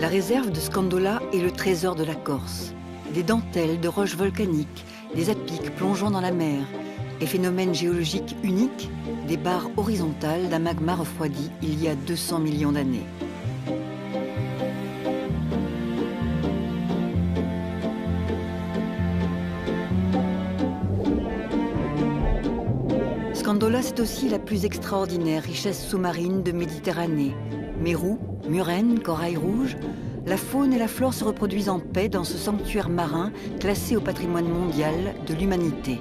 réserve de Scandola est le trésor de la Corse. Des dentelles de roches volcaniques, des à-pics plongeant dans la mer, et phénomène géologique unique, des barres horizontales d'un magma refroidi il y a 200 millions d'années. Scandola, c'est aussi la plus extraordinaire richesse sous-marine de Méditerranée. Mérous, murènes, corail rouge, la faune et la flore se reproduisent en paix dans ce sanctuaire marin classé au patrimoine mondial de l'humanité.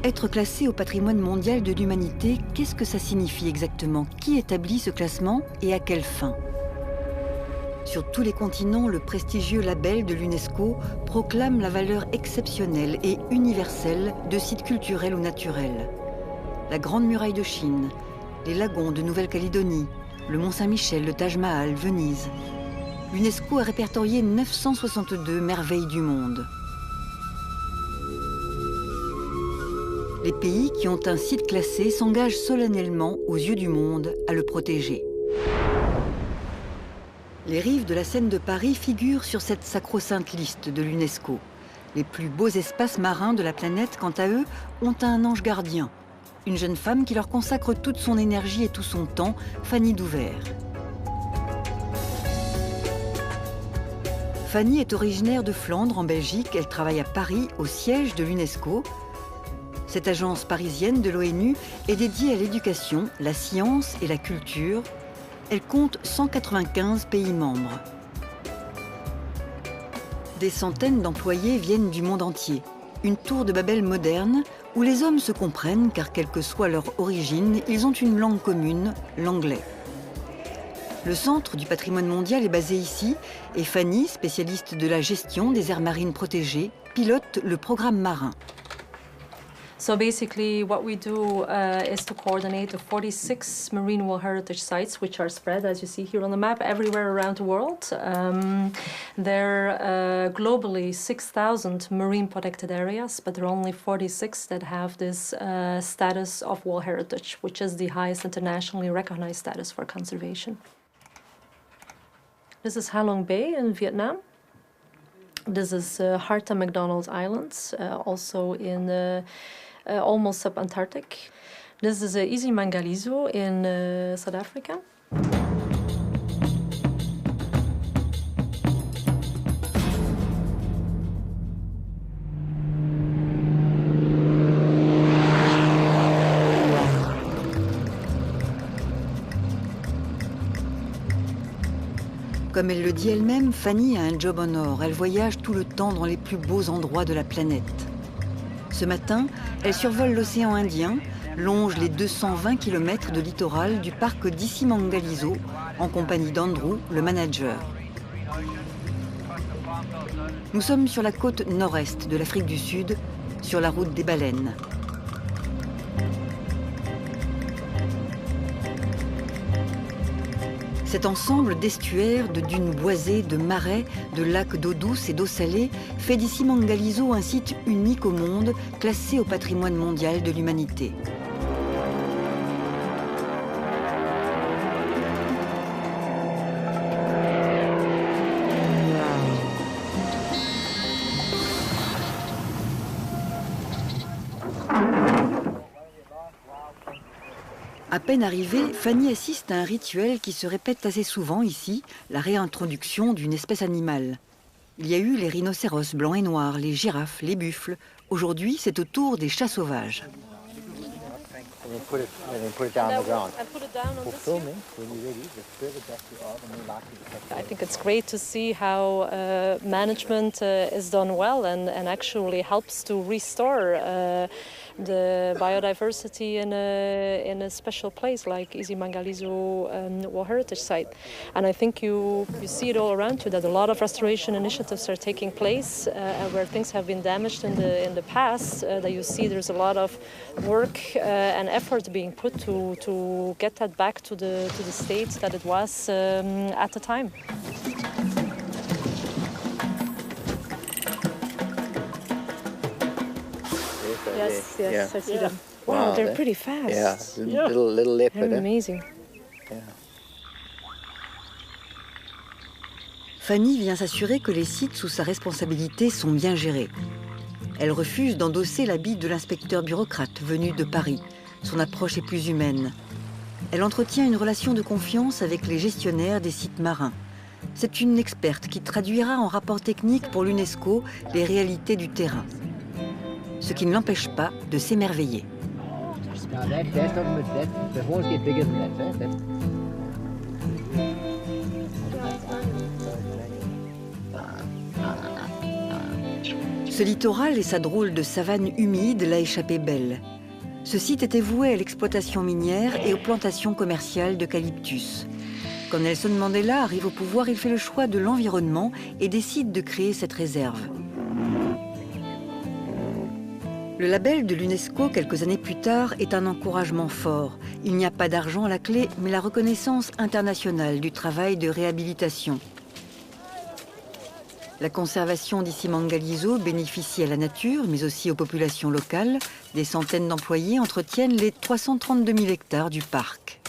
Être classé au patrimoine mondial de l'humanité, qu'est-ce que ça signifie exactement? Qui établit ce classement et à quelle fin? Sur tous les continents, le prestigieux label de l'UNESCO proclame la valeur exceptionnelle et universelle de sites culturels ou naturels. La Grande Muraille de Chine, les lagons de Nouvelle-Calédonie, le Mont-Saint-Michel, le Taj Mahal, Venise. L'UNESCO a répertorié 962 merveilles du monde. Les pays qui ont un site classé s'engagent solennellement aux yeux du monde à le protéger. Les rives de la Seine de Paris figurent sur cette sacro-sainte liste de l'UNESCO. Les plus beaux espaces marins de la planète, quant à eux, ont un ange gardien. Une jeune femme qui leur consacre toute son énergie et tout son temps, Fanny Douvert. Fanny est originaire de Flandre, en Belgique. Elle travaille à Paris, au siège de l'UNESCO. Cette agence parisienne de l'ONU est dédiée à l'éducation, la science et la culture. Elle compte 195 pays membres. Des centaines d'employés viennent du monde entier. Une tour de Babel moderne où les hommes se comprennent car quelle que soit leur origine, ils ont une langue commune, l'anglais. Le Centre du patrimoine mondial est basé ici et Fanny, spécialiste de la gestion des aires marines protégées, pilote le programme marin. So basically what we do is to coordinate the 46 marine world heritage sites which are spread, as you see here on the map, everywhere around the world. There are globally 6,000 marine protected areas, but there are only 46 that have this status of world heritage, which is the highest internationally recognized status for conservation. This is Ha Long Bay in Vietnam. This is Harta McDonald Islands, also in almost sub-Antarctic. This is Isi Mangalizo in South Africa. Comme elle le dit elle-même, Fanny a un job en or. Elle voyage tout le temps dans les plus beaux endroits de la planète. Ce matin, elle survole l'océan Indien, longe les 220 km de littoral du parc d'Issy Mangalizo, en compagnie d'Andrew, le manager. Nous sommes sur la côte nord-est de l'Afrique du Sud, sur la route des baleines. Cet ensemble d'estuaires, de dunes boisées, de marais, de lacs d'eau douce et d'eau salée fait d'Issy Mangalizo un site unique au monde, classé au patrimoine mondial de l'humanité. À peine arrivée, Fanny assiste à un rituel qui se répète assez souvent ici, la réintroduction d'une espèce animale. Il y a eu les rhinocéros blancs et noirs, les girafes, les buffles. Aujourd'hui, c'est au tour des chats sauvages. I think it's great to see how management is done well and actually helps to restore the biodiversity in a special place like Isi Mangalizo World Heritage Site. And I think you see it all around you that a lot of restoration initiatives are taking place where things have been damaged in the past, that you see there's a lot of work and effort being put to get that back to the state that it was at the time. Yes, I see them. Wow, they're pretty fast. Yeah, little leopard. They're amazing. Yeah. Fanny vient s'assurer que les sites sous sa responsabilité sont bien gérés. Elle refuse d'endosser l'habit de l'inspecteur bureaucrate venu de Paris. Son approche est plus humaine. Elle entretient une relation de confiance avec les gestionnaires des sites marins. C'est une experte qui traduira en rapport technique pour l'UNESCO les réalités du terrain. Ce qui ne l'empêche pas de s'émerveiller. Ce littoral et sa drôle de savane humide l'a échappé belle. Ce site était voué à l'exploitation minière et aux plantations commerciales d'eucalyptus. Quand Nelson Mandela arrive au pouvoir, il fait le choix de l'environnement et décide de créer cette réserve. Le label de l'UNESCO, quelques années plus tard, est un encouragement fort. Il n'y a pas d'argent à la clé, mais la reconnaissance internationale du travail de réhabilitation. La conservation d'Issimangaliso bénéficie à la nature, mais aussi aux populations locales. Des centaines d'employés entretiennent les 332 000 hectares du parc.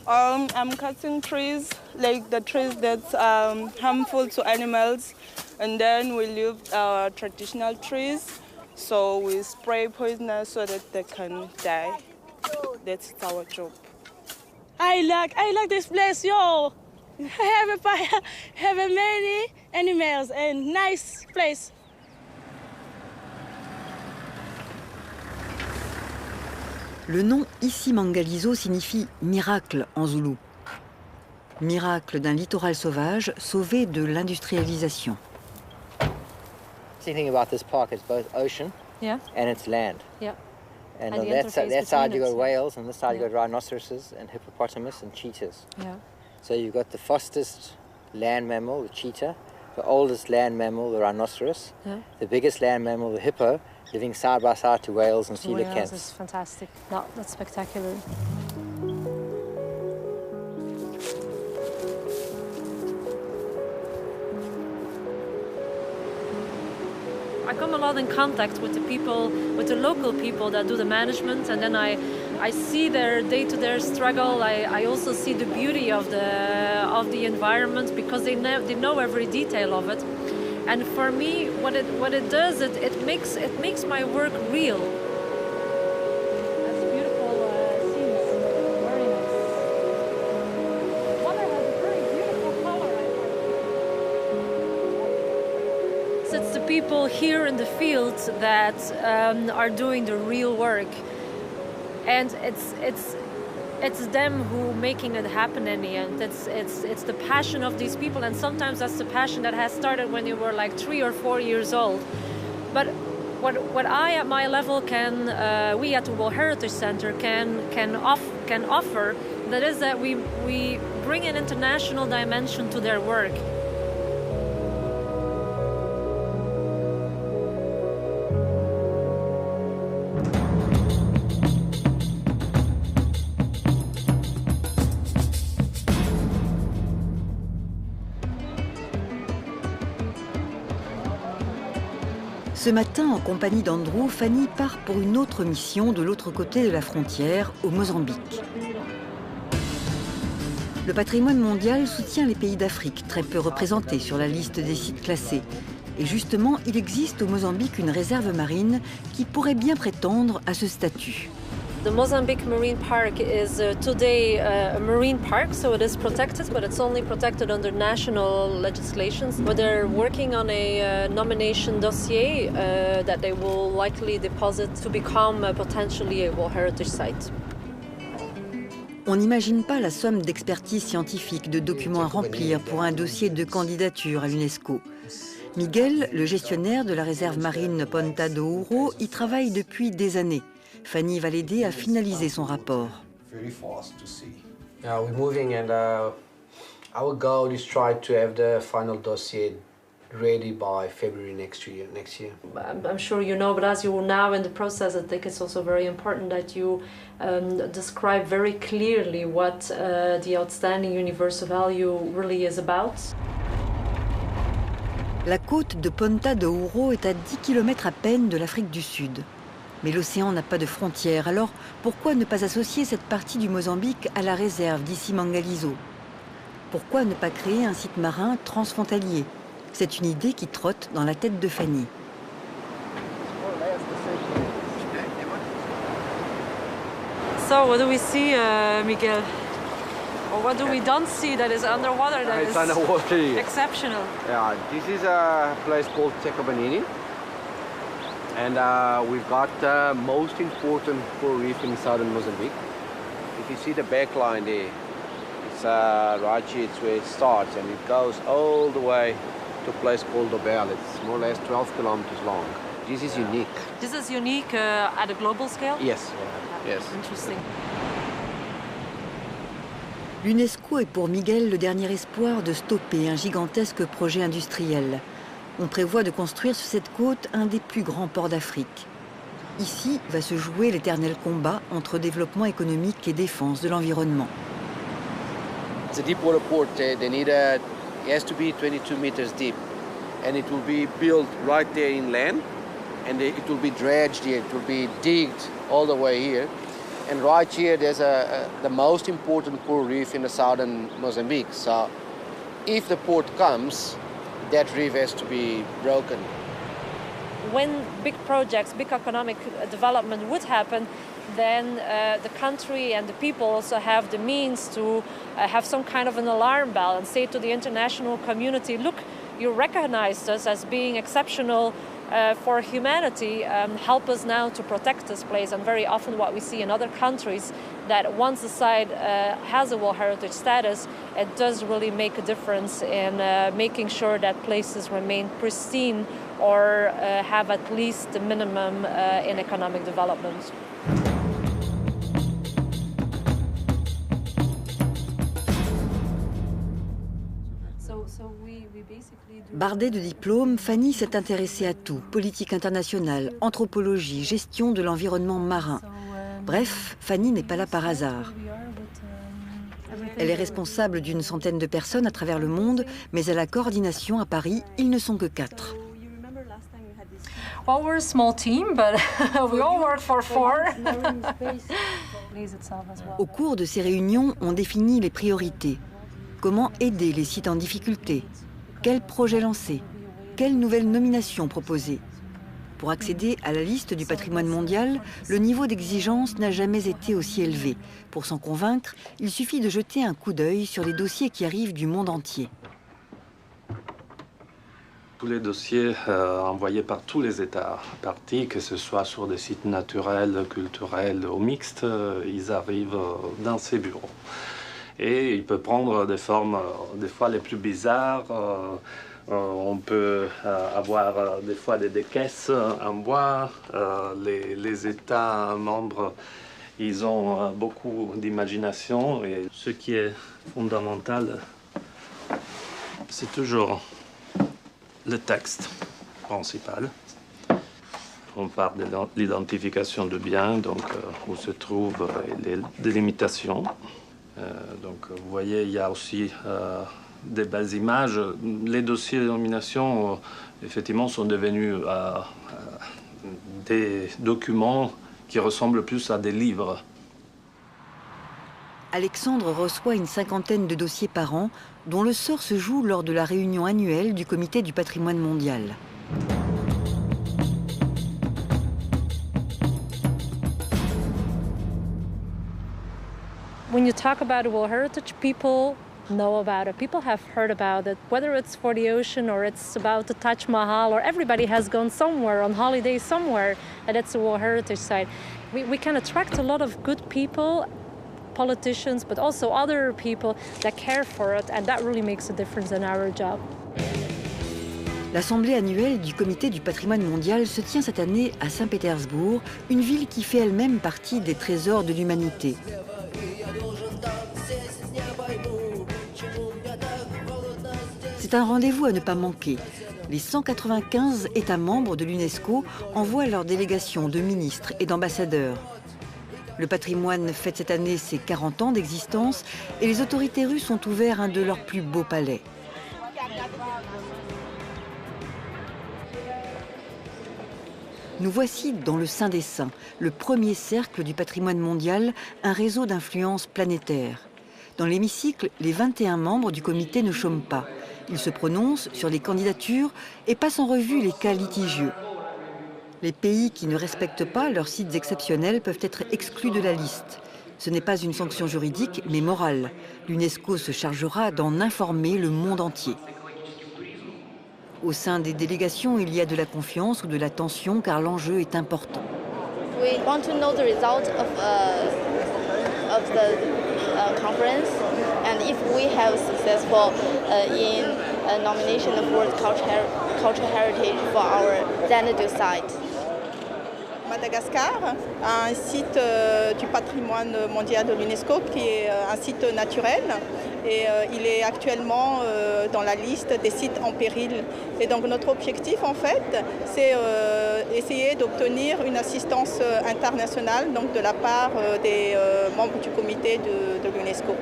I'm cutting trees, like the trees that's harmful to animals, and then we leave our traditional trees, so we spray poisonous so that they can die. That's our job. I like this place, yo. Have many animals and nice place. Le nom Issimangaliso signifie miracle en zoulou. Miracle d'un littoral sauvage sauvé de l'industrialisation. The thing about this park is both ocean and it's land. Yeah. And on that side you got whales, and this side you got rhinoceroses and hippopotamus and cheetahs. Yeah. So you've got the fastest land mammal, the cheetah, the oldest land mammal, the rhinoceros, the biggest land mammal, the hippo, living side by side to whales and coelacanths. That's fantastic. No, that's spectacular. I come a lot in contact with the people, with the local people that do the management, and then I see their day-to-day struggle. I also see the beauty of the environment because they know every detail of it. And for me, what it does, it makes my work real. That's beautiful scenes, very nice. Water has a very beautiful color. It's the people here in the field that are doing the real work, and it's them who making it happen in the end. It's the passion of these people, and sometimes that's the passion that has started when you were like 3 or 4 years old. But what I at my level can, we at the World Heritage Center can offer, that is that we bring an international dimension to their work. Ce matin, en compagnie d'Andrew, Fanny part pour une autre mission de l'autre côté de la frontière, au Mozambique. Le patrimoine mondial soutient les pays d'Afrique, très peu représentés sur la liste des sites classés. Et justement, il existe au Mozambique une réserve marine qui pourrait bien prétendre à ce statut. The Mozambique Marine Park is today a marine park, so it is protected, but it's only protected under national legislations. But they're working on a nomination dossier that they will likely deposit to become potentially a World Heritage Site. On n'imagine pas la somme d'expertise scientifique, de documents à remplir pour un dossier de candidature à l'UNESCO. Miguel, le gestionnaire de la réserve marine Ponta do Ouro, y travaille depuis des années. Fanny va l'aider à finaliser son rapport. We're moving, and our goal is try to have the final dossier ready by February next year. I'm sure you know, but as you are now in the process, I think it's also very important that you describe very clearly what the outstanding universal value really is about. La côte de Ponta do Ouro est à 10 km à peine de l'Afrique du Sud. Mais l'océan n'a pas de frontières, alors pourquoi ne pas associer cette partie du Mozambique à la réserve d'Issimangaliso? Pourquoi ne pas créer un site marin transfrontalier? C'est une idée qui trotte dans la tête de Fanny. So what do we see, Miguel? Or what do we don't see that is underwater that is underwater. exceptional? Yeah, this is a place called Tecobanini. And we've got the most important coral reef in southern Mozambique. If you see the back line there, it's right here, it's where it starts, and it goes all the way to a place called Dobel. It's more or less 12 kilometers long. This is unique. This is unique at a global scale? Yes, yes. Interesting. L'UNESCO est pour Miguel le dernier espoir de stopper un gigantesque projet industriel. On prévoit de construire sur cette côte un des plus grands ports d'Afrique. Ici va se jouer l'éternel combat entre développement économique et défense de l'environnement. It's a deep water port. It has to be 22 meters deep, and it will be built right there in land, and it will be dredged here. It will be digged all the way here, and right here there's the most important coral reef in the southern Mozambique. So, if the port comes, that reef has to be broken. When big projects, big economic development would happen, then the country and the people also have the means to have some kind of an alarm bell and say to the international community, look, you recognized us as being exceptional for humanity, help us now to protect this place. And very often what we see in other countries, that once a site has a World Heritage status, it does really make a difference in making sure that places remain pristine or have at least the minimum in economic development. Bardée de diplômes, Fanny s'est intéressée à tout, politique internationale, anthropologie, gestion de l'environnement marin. Bref, Fanny n'est pas là par hasard. Elle est responsable d'une centaine de personnes à travers le monde, mais à la coordination à Paris, ils ne sont que 4. Well, we're a small team, but we all work for 4. Au cours de ces réunions, on définit les priorités. Comment aider les sites en difficulté? Quel projet lancer? Quelles nouvelles nominations proposer? Pour accéder à la liste du patrimoine mondial, le niveau d'exigence n'a jamais été aussi élevé. Pour s'en convaincre, il suffit de jeter un coup d'œil sur les dossiers qui arrivent du monde entier. Tous les dossiers envoyés par tous les États partis, que ce soit sur des sites naturels, culturels ou mixtes, ils arrivent dans ces bureaux. Et il peut prendre des formes des fois les plus bizarres. On peut avoir des fois des caisses en bois. Les États membres, ils ont beaucoup d'imagination. Et ce qui est fondamental, c'est toujours le texte principal. On parle de l'identification du bien, donc où se trouvent les délimitations. Donc vous voyez, il y a aussi des belles images. Les dossiers de nomination, effectivement, sont devenus des documents qui ressemblent plus à des livres. Alexandre reçoit une cinquantaine de dossiers par an, dont le sort se joue lors de la réunion annuelle du Comité du patrimoine mondial. When you talk about World Heritage, people know about it. People have heard about it, whether it's for the ocean or it's about the Taj Mahal, or everybody has gone somewhere on holiday somewhere and it's a World Heritage site. We can attract a lot of good people, politicians, but also other people that care for it, and that really makes a difference in our job. L'assemblée annuelle du Comité du patrimoine mondial se tient cette année à Saint-Pétersbourg, une ville qui fait elle-même partie des trésors de l'humanité. C'est un rendez-vous à ne pas manquer. Les 195 États membres de l'UNESCO envoient leurs délégations de ministres et d'ambassadeurs. Le patrimoine fête cette année ses 40 ans d'existence et les autorités russes ont ouvert un de leurs plus beaux palais. Nous voici dans le Saint des Saints, le premier cercle du patrimoine mondial, un réseau d'influence planétaire. Dans l'hémicycle, les 21 membres du comité ne chôment pas. Ils se prononcent sur les candidatures et passent en revue les cas litigieux. Les pays qui ne respectent pas leurs sites exceptionnels peuvent être exclus de la liste. Ce n'est pas une sanction juridique, mais morale. L'UNESCO se chargera d'en informer le monde entier. Au sein des délégations, il y a de la confiance ou de la tension car l'enjeu est important. We want to know the result of the conference, and if we have successful in a nomination of World Cultural Heritage for our Xanadu site. Madagascar a un site du patrimoine mondial de l'UNESCO qui est un site naturel et il est actuellement dans la liste des sites en péril. Et donc notre objectif en fait c'est essayer d'obtenir une assistance internationale donc, de la part des membres du comité de l'UNESCO.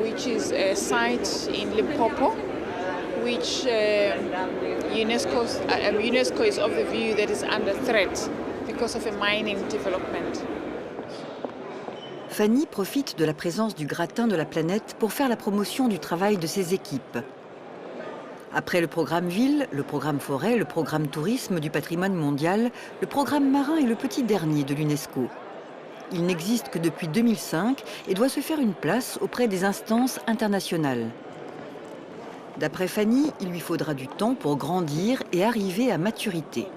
Which is a site in Limpopo, which UNESCO is of the view that is under threat because of a mining development. Fanny profite de la présence du gratin de la planète pour faire la promotion du travail de ses équipes. Après le programme Ville, le programme Forêt, le programme Tourisme du patrimoine mondial, le programme Marin est le petit dernier de l'UNESCO. Il n'existe que depuis 2005 et doit se faire une place auprès des instances internationales. D'après Fanny, il lui faudra du temps pour grandir et arriver à maturité.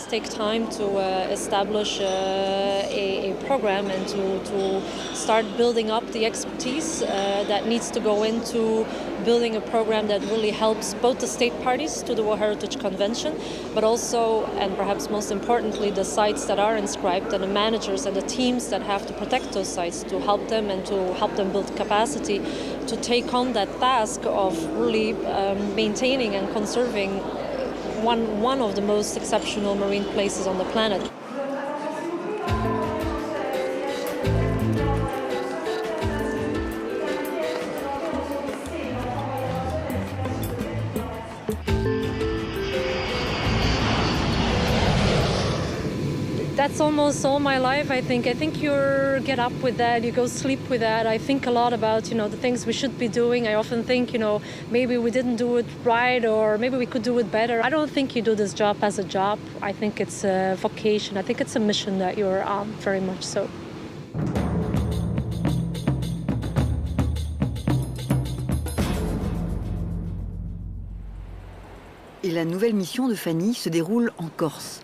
Take time to establish a program and to start building up the expertise that needs to go into building a program that really helps both the state parties to the World Heritage Convention, but also, and perhaps most importantly, the sites that are inscribed and the managers and the teams that have to protect those sites to help them and to help them build capacity to take on that task of really maintaining and conserving one of the most exceptional marine places on the planet. That's almost all my life, I think. I think you get up with that, you go sleep with that. I think a lot about, the things we should be doing. I often think, maybe we didn't do it right or maybe we could do it better. I don't think you do this job as a job. I think it's a vocation. I think it's a mission that you're on, very much so. Et la nouvelle mission de Fanny se déroule en Corse.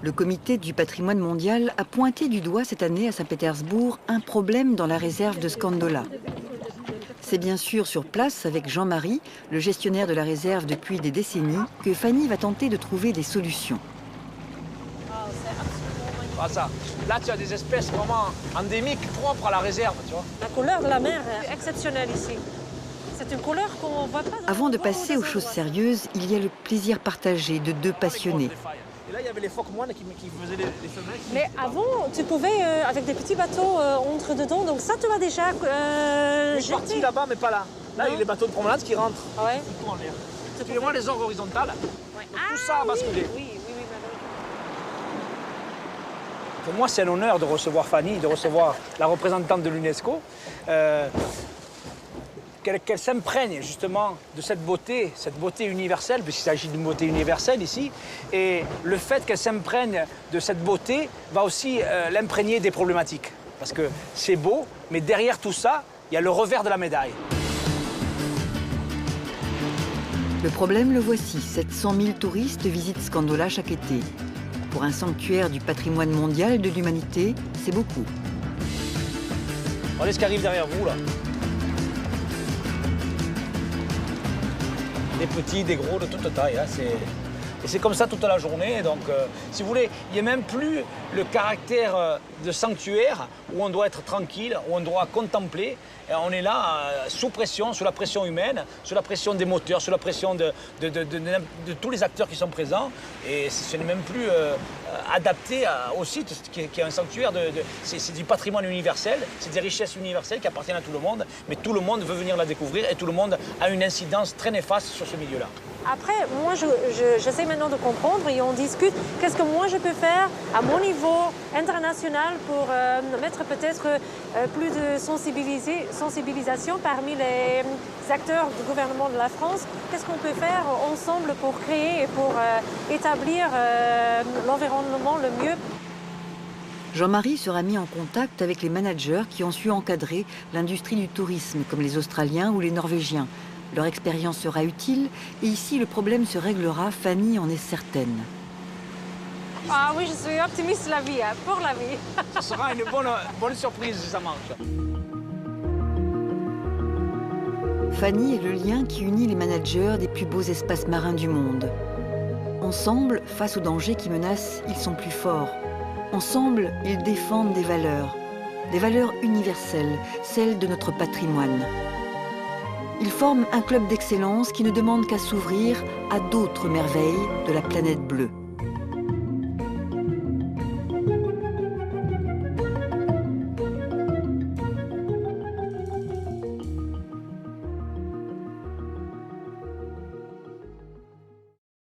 Le comité du patrimoine mondial a pointé du doigt cette année à Saint-Pétersbourg un problème dans la réserve de Scandola. C'est bien sûr sur place, avec Jean-Marie, le gestionnaire de la réserve depuis des décennies, que Fanny va tenter de trouver des solutions. Là, tu as des espèces vraiment endémiques, propres à la réserve, tu vois. La couleur de la mer est exceptionnelle ici. C'est une couleur qu'on voit pas. Avant de passer aux choses sérieuses, il y a le plaisir partagé de deux passionnés. Et là, il y avait les phoques moines qui faisaient les femelles. Mais avant, tu pouvais, avec des petits bateaux, entrer dedans. Donc ça, tu vas déjà Je suis parti là-bas, mais pas là. Là, il y a les bateaux de promenade qui rentrent. Ah ouais. Tout en l'air. Suivez-moi les orgues horizontales. Ouais. Tout ça a basculé. Oui. Pour moi, c'est un honneur de recevoir Fanny, de recevoir la représentante de l'UNESCO. Qu'elle s'imprègne justement de cette beauté universelle, puisqu'il s'agit d'une beauté universelle ici. Et le fait qu'elle s'imprègne de cette beauté va aussi l'imprégner des problématiques. Parce que c'est beau, mais derrière tout ça, il y a le revers de la médaille. Le problème, le voici. 700 000 touristes visitent Scandola chaque été. Pour un sanctuaire du patrimoine mondial de l'humanité, c'est beaucoup. Regardez ce qui arrive derrière vous, là. Des petits, des gros, de toute taille. Hein, et c'est comme ça toute la journée. Donc, si vous voulez, il n'y a même plus le caractère de sanctuaire où on doit être tranquille, où on doit contempler. Et on est là sous pression, sous la pression humaine, sous la pression des moteurs, sous la pression de tous les acteurs qui sont présents. Et ce n'est même plus adapté au site qui est un sanctuaire. C'est du patrimoine universel, c'est des richesses universelles qui appartiennent à tout le monde. Mais tout le monde veut venir la découvrir et tout le monde a une incidence très néfaste sur ce milieu-là. Après, moi, j'essaie maintenant de comprendre et on discute qu'est-ce que moi je peux faire à mon niveau international pour mettre peut-être plus de sensibilisation parmi les acteurs du gouvernement de la France. Qu'est-ce qu'on peut faire ensemble pour créer et pour établir l'environnement le mieux? Jean-Marie sera mis en contact avec les managers qui ont su encadrer l'industrie du tourisme, comme les Australiens ou les Norvégiens. Leur expérience sera utile et ici le problème se réglera, Fanny en est certaine. Ah oui, je suis optimiste la vie, pour la vie. Ce sera une bonne surprise si ça marche. Fanny est le lien qui unit les managers des plus beaux espaces marins du monde. Ensemble, face aux dangers qui menacent, ils sont plus forts. Ensemble, ils défendent des valeurs universelles, celles de notre patrimoine. Ils forment un club d'excellence qui ne demande qu'à s'ouvrir à d'autres merveilles de la planète bleue.